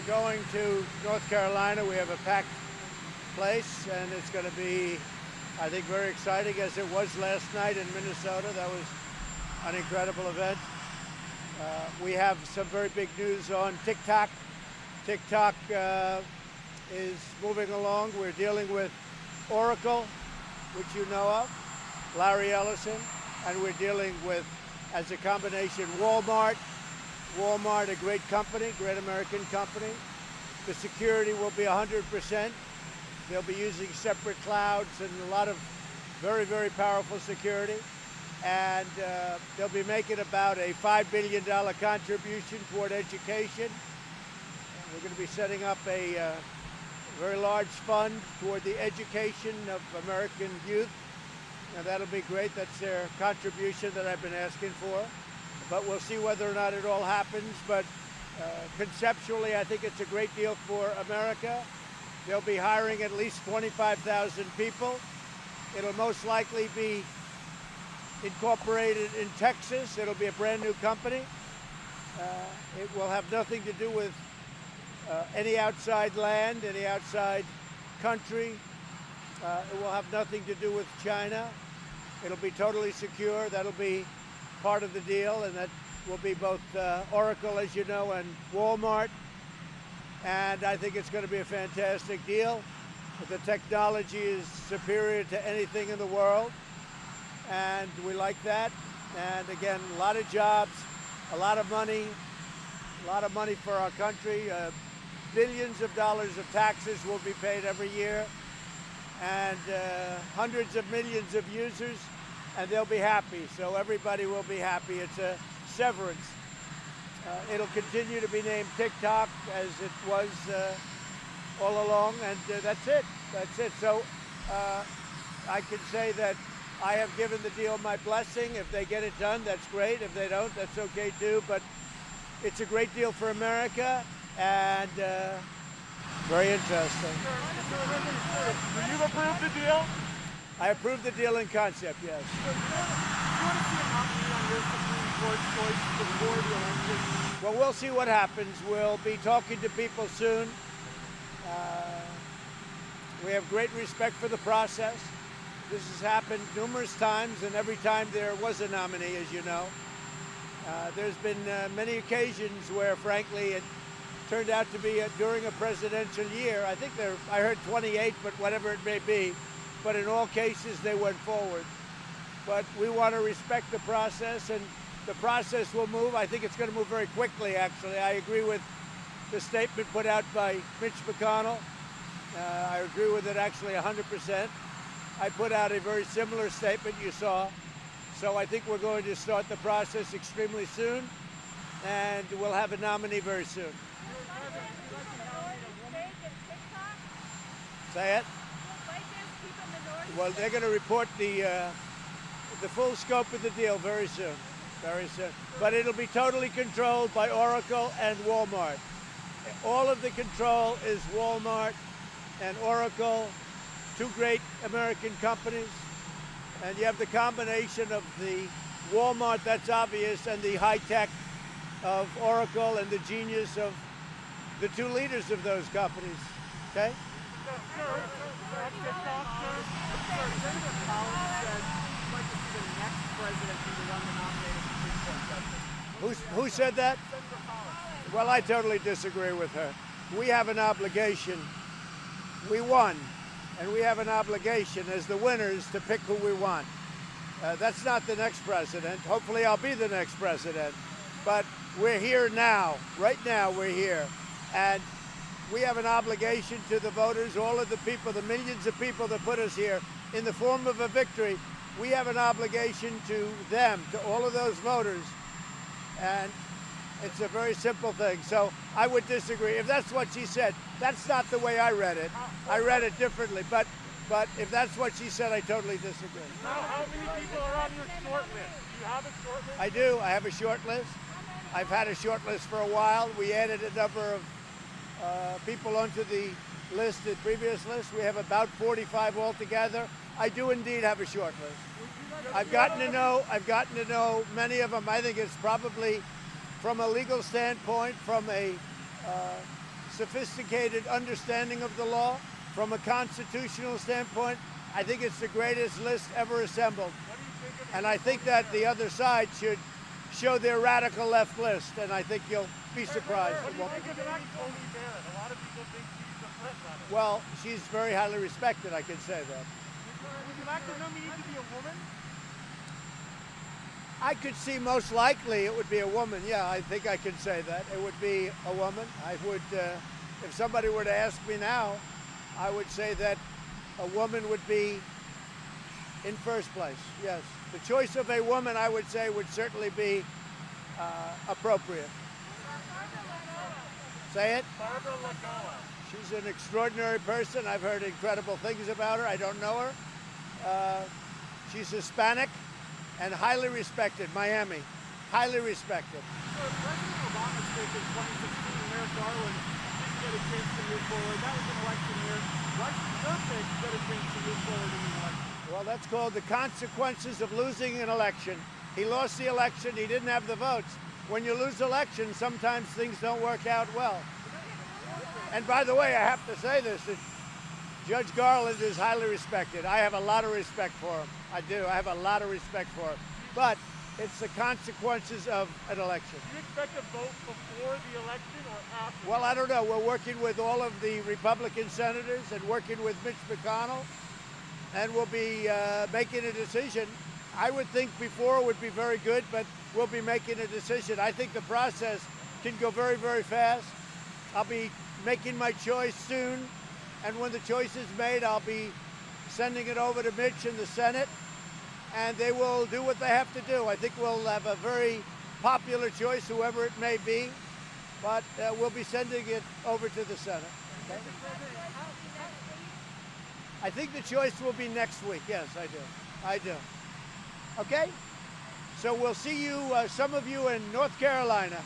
going to North Carolina. We have a packed place, and it's going to be, I think, very exciting, as it was last night in Minnesota. That was an incredible event. We have some very big news on TikTok. TikTok is moving along. We're dealing with Oracle, which you know of, Larry Ellison, and we're dealing with, as a combination, Walmart. Walmart, a great company, great American company. The security will be 100%. They'll be using separate clouds and a lot of very, very powerful security. And they'll be making about a $5 billion contribution toward education. We're going to be setting up a very large fund toward the education of American youth. And that'll be great. That's their contribution that I've been asking for. But we'll see whether or not it all happens. But conceptually, I think it's a great deal for America. They'll be hiring at least 25,000 people. It'll most likely be incorporated in Texas. It'll be a brand new company. It will have nothing to do with any outside land, any outside country. It will have nothing to do with China. It'll be totally secure. That'll be part of the deal, and that will be both Oracle, as you know, and Walmart. And I think it's going to be a fantastic deal. The technology is superior to anything in the world, and we like that. And again, a lot of jobs, a lot of money for our country. Billions of dollars of taxes will be paid every year, and hundreds of millions of users, and they'll be happy. So everybody will be happy. It's a severance. It'll continue to be named TikTok, as it was all along, and that's it. That's it. So I can say that I have given the deal my blessing. If they get it done, that's great. If they don't, that's okay too. But it's a great deal for America, and very interesting. Do you approve the deal? I approve the deal in concept, yes. Do you want to see a nominee on your Supreme Court choice before the election? Well, we'll see what happens. We'll be talking to people soon. We have great respect for the process. This has happened numerous times, and every time there was a nominee, as you know. There's been many occasions where, frankly, it turned out to be during a presidential year. I think I heard 28, but whatever it may be. But in all cases, they went forward. But we want to respect the process, and the process will move. I think it's going to move very quickly, actually. I agree with the statement put out by Mitch McConnell. I agree with it actually 100%. I put out a very similar statement, you saw. So I think we're going to start the process extremely soon, and we'll have a nominee very soon. Say it? Well, they're going to report the full scope of the deal very soon, very soon. But it'll be totally controlled by Oracle and Walmart. All of the control is Walmart and Oracle, two great American companies. And you have the combination of the Walmart, that's obvious, and the high tech of Oracle, and the genius of the two leaders of those companies. Okay? Senator Collins said he'd like to see the next president be the one to nominate a Supreme Court justice. Who said that? Senator Collins. Well, I totally disagree with her. We have an obligation. We won, and we have an obligation as the winners to pick who we want. That's not the next president. Hopefully I'll be the next president. But we're here now. Right now we're here. And we have an obligation to the voters, all of the people, the millions of people that put us here in the form of a victory. We have an obligation to them, to all of those voters. And it's a very simple thing. So I would disagree. If that's what she said, that's not the way I read it. I read it differently. But if that's what she said, I totally disagree. Now, how many people are on your short list? Do you have a short list? I do. I have a short list. I've had a short list for a while. We added a number of people onto the list, the previous list. We have about 45 altogether. I do indeed have a short list. I've gotten to know many of them. I think it's probably, from a legal standpoint, from a sophisticated understanding of the law. From a constitutional standpoint, I think it's the greatest list ever assembled. What do you think of And I think that the other side should show their radical left list, and I think you'll be surprised. What do you think of Amy Coney Barrett? A lot of people think she's a threat runner. Well, she's very highly respected, I can say that. Would you like to know me need to be a woman? I could see most likely it would be a woman. Yeah, I think I can say that. It would be a woman. I would, if somebody were to ask me now, I would say that a woman would be in first place, yes. The choice of a woman, I would say, would certainly be appropriate. Say it? Barbara Lagoa. She's an extraordinary person. I've heard incredible things about her. I don't know her. She's Hispanic and highly respected. Miami, highly respected. So President Obama's pick in 2016, Merrick Garland, didn't get a chance to move forward. That was an election year. Why should your pick get a chance to move forward in the election? Well, that's called the consequences of losing an election. He lost the election. He didn't have the votes. When you lose elections, sometimes things don't work out well. And by the way, I have to say this, that Judge Garland is highly respected. I have a lot of respect for him. I do. I have a lot of respect for him. But it's the consequences of an election. Do you expect a vote before the election or after? Well, I don't know. We're working with all of the Republican senators and working with Mitch McConnell, and we'll be making a decision. I would think before would be very good, but we'll be making a decision. I think the process can go very, very fast. I'll be making my choice soon, and when the choice is made, I'll be sending it over to Mitch and the Senate, and they will do what they have to do. I think we'll have a very popular choice, whoever it may be, but we'll be sending it over to the Senate. Okay? I think the choice will be next week. Yes, I do. I do. Okay? So we'll see you, some of you in North Carolina.